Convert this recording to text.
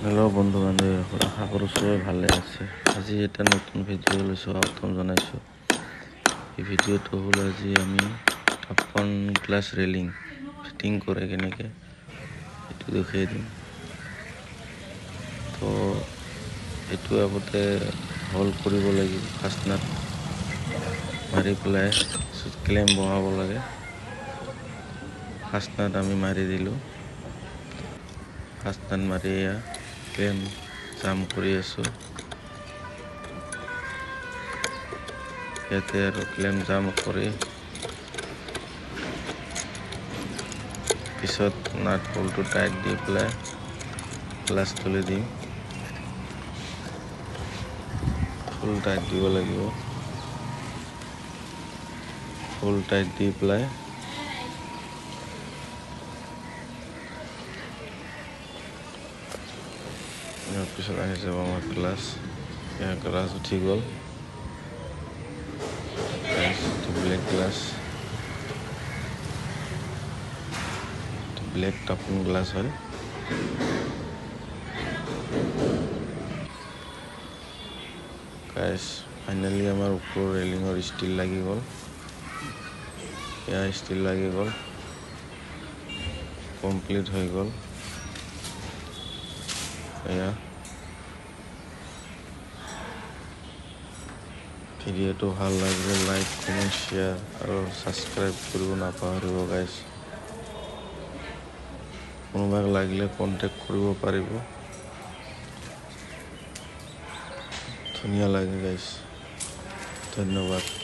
Hello' বন্ধু বান্ধৱীসকল, আশা কৰোঁ চবেই ভালে আছে। আজি এটা নতুন ভিডিঅ' লৈছোঁ, স্বাগতম জনাইছোঁ। এই ভিডিঅ'টো হ'ল আজি আমি আপন গ্লাছ ৰেলিং ফিটিং কৰে কেনেকৈ সেইটো দেখুৱাই দিম। তো এইটো আগতে হল কৰিব লাগিব, ফাষ্টনাট মাৰি পেলাই ক্লেম বহাব লাগে। ফাষ্টনাট আমি মাৰি দিলোঁ, ফাষ্টনাট মাৰি ক্লেম জাম কৰি আছোঁ। ইয়াতে আৰু ক্লেম জাম কৰি পিছত নাট বল্টটো টাইট দি পেলাই গ্লাছ তুলি দিম। ফুল টাইট দিব লাগিব, ফুল টাইট দি পেলাই ইয়াৰ পিছত আহি যাব আমাৰ গ্লাছ। ইয়াৰ গ্লাছ উঠি গ'ল, ব্লেক গ্লাছ, ব্লেক টাপন গ্লাছ হয়। গাইছ, ফাইনেলি আমাৰ ওপৰৰ ৰেলিঙৰ ষ্টিল লাগি গ'ল। এয়া ষ্টিল লাগি গ'ল, কমপ্লিট হৈ গ'ল। এয়া ভিডিঅ'টো ভাল লাগিলে লাইক, কমেণ্ট, শ্বেয়াৰ আৰু ছাবস্ক্ৰাইব কৰিব নাপাহৰিব গাইছ। কোনোবাক লাগিলে কণ্টেক্ট কৰিব পাৰিব। ধুনীয়া লাগে গাইছ, ধন্যবাদ।